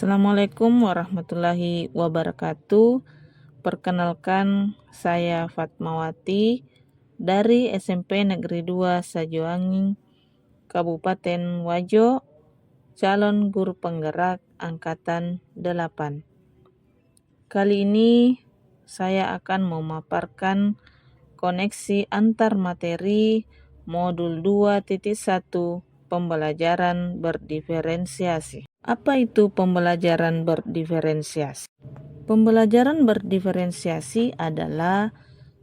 Assalamualaikum warahmatullahi wabarakatuh. Perkenalkan, saya Fatmawati dari SMP Negeri 2 Sajuangin, Kabupaten Wajo, calon guru penggerak angkatan 8. Kali ini saya akan memaparkan koneksi antar materi modul 2.1 pembelajaran berdiferensiasi. Apa itu pembelajaran berdiferensiasi? Pembelajaran berdiferensiasi adalah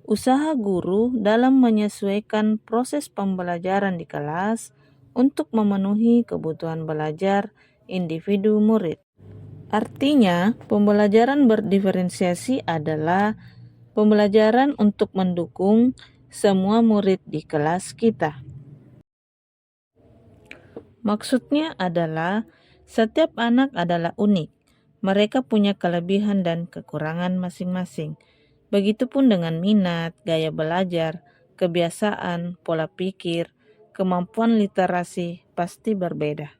usaha guru dalam menyesuaikan proses pembelajaran di kelas untuk memenuhi kebutuhan belajar individu murid. Artinya, pembelajaran berdiferensiasi adalah pembelajaran untuk mendukung semua murid di kelas kita. Maksudnya adalah setiap anak adalah unik. Mereka punya kelebihan dan kekurangan masing-masing. Begitupun dengan minat, gaya belajar, kebiasaan, pola pikir, kemampuan literasi pasti berbeda.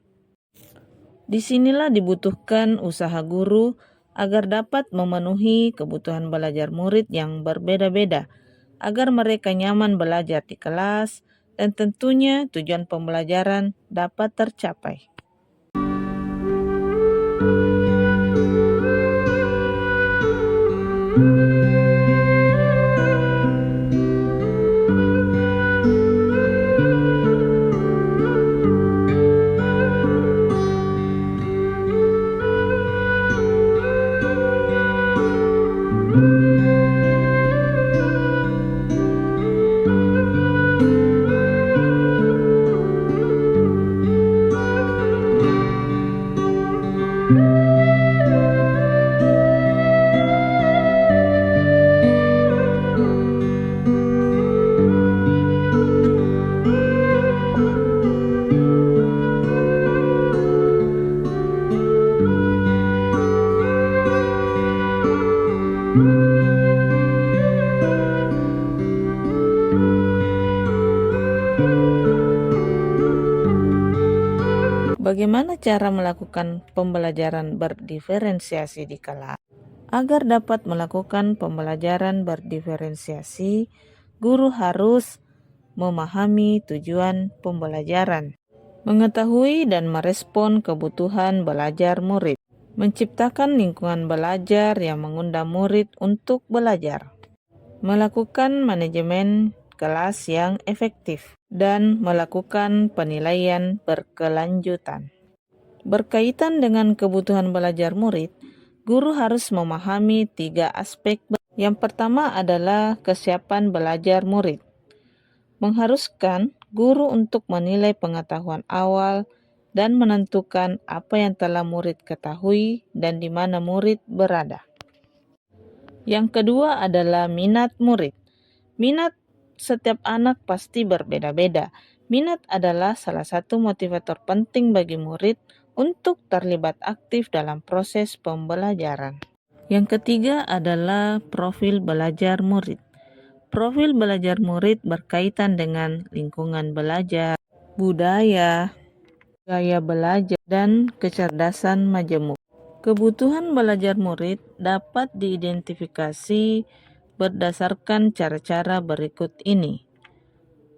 Disinilah dibutuhkan usaha guru agar dapat memenuhi kebutuhan belajar murid yang berbeda-beda, agar mereka nyaman belajar di kelas, dan tentunya tujuan pembelajaran dapat tercapai. Bagaimana cara melakukan pembelajaran berdiferensiasi di kelas? Agar dapat melakukan pembelajaran berdiferensiasi, guru harus memahami tujuan pembelajaran, mengetahui dan merespon kebutuhan belajar murid, menciptakan lingkungan belajar yang mengundang murid untuk belajar, melakukan manajemen kelas yang efektif, dan melakukan penilaian berkelanjutan. Berkaitan dengan kebutuhan belajar murid, guru harus memahami 3 aspek. Yang pertama adalah kesiapan belajar murid. Mengharuskan guru untuk menilai pengetahuan awal dan menentukan apa yang telah murid ketahui dan di mana murid berada. Yang kedua adalah minat murid. Minat setiap anak pasti berbeda-beda. Minat adalah salah satu motivator penting bagi murid untuk terlibat aktif dalam proses pembelajaran. Yang ketiga adalah profil belajar murid. Profil belajar murid berkaitan dengan lingkungan belajar, budaya, gaya belajar, dan kecerdasan majemuk. Kebutuhan belajar murid dapat diidentifikasi berdasarkan cara-cara berikut ini.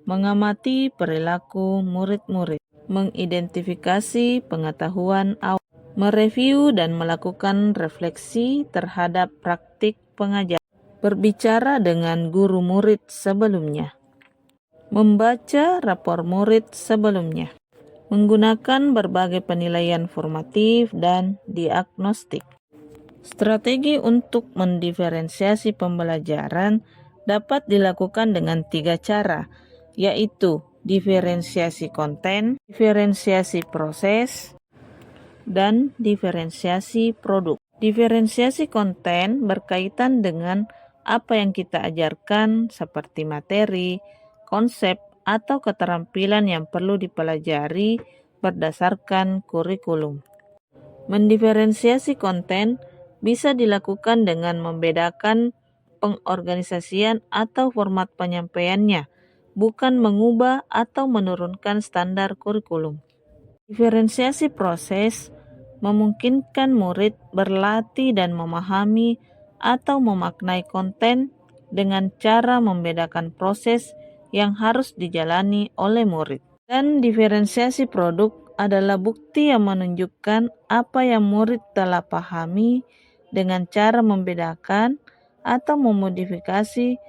Mengamati perilaku murid-murid, mengidentifikasi pengetahuan awal, mereview dan melakukan refleksi terhadap praktik pengajaran, berbicara dengan guru murid sebelumnya, membaca rapor murid sebelumnya, menggunakan berbagai penilaian formatif dan diagnostik. Strategi untuk mendiferensiasi pembelajaran dapat dilakukan dengan 3 cara, yaitu diferensiasi konten, diferensiasi proses, dan diferensiasi produk. Diferensiasi konten berkaitan dengan apa yang kita ajarkan seperti materi, konsep, atau keterampilan yang perlu dipelajari berdasarkan kurikulum. Mendiferensiasi konten bisa dilakukan dengan membedakan pengorganisasian atau format penyampaiannya, bukan mengubah atau menurunkan standar kurikulum. Diferensiasi proses memungkinkan murid berlatih dan memahami atau memaknai konten dengan cara membedakan proses yang harus dijalani oleh murid. Dan diferensiasi produk adalah bukti yang menunjukkan apa yang murid telah pahami dengan cara membedakan atau memodifikasi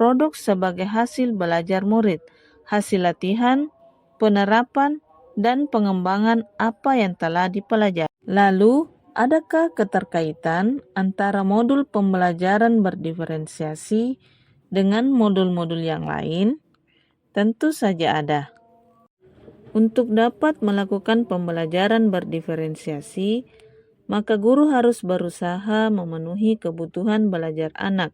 produk sebagai hasil belajar murid, hasil latihan, penerapan, dan pengembangan apa yang telah dipelajari. Lalu, adakah keterkaitan antara modul pembelajaran berdiferensiasi dengan modul-modul yang lain? Tentu saja ada. Untuk dapat melakukan pembelajaran berdiferensiasi, maka guru harus berusaha memenuhi kebutuhan belajar anak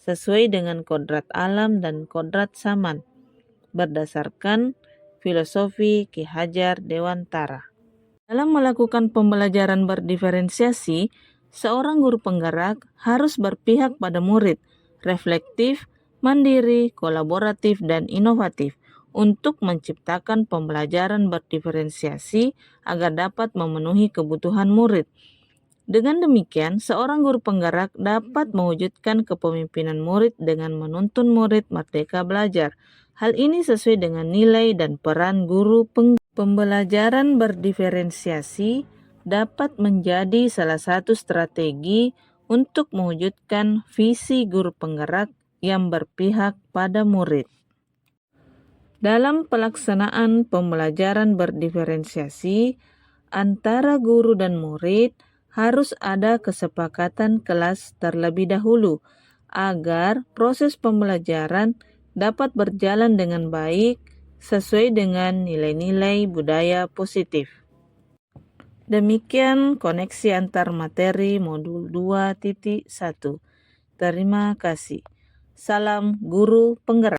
sesuai dengan kodrat alam dan kodrat zaman berdasarkan filosofi Ki Hajar Dewantara. Dalam melakukan pembelajaran berdiferensiasi, seorang guru penggerak harus berpihak pada murid, reflektif, mandiri, kolaboratif, dan inovatif untuk menciptakan pembelajaran berdiferensiasi agar dapat memenuhi kebutuhan murid. Dengan demikian, seorang guru penggerak dapat mewujudkan kepemimpinan murid dengan menuntun murid merdeka belajar. Hal ini sesuai dengan nilai dan peran guru penggerak. Pembelajaran berdiferensiasi dapat menjadi salah satu strategi untuk mewujudkan visi guru penggerak yang berpihak pada murid. Dalam pelaksanaan pembelajaran berdiferensiasi antara guru dan murid, harus ada kesepakatan kelas terlebih dahulu agar proses pembelajaran dapat berjalan dengan baik sesuai dengan nilai-nilai budaya positif. Demikian koneksi antar materi modul 2.1. Terima kasih. Salam guru penggerak.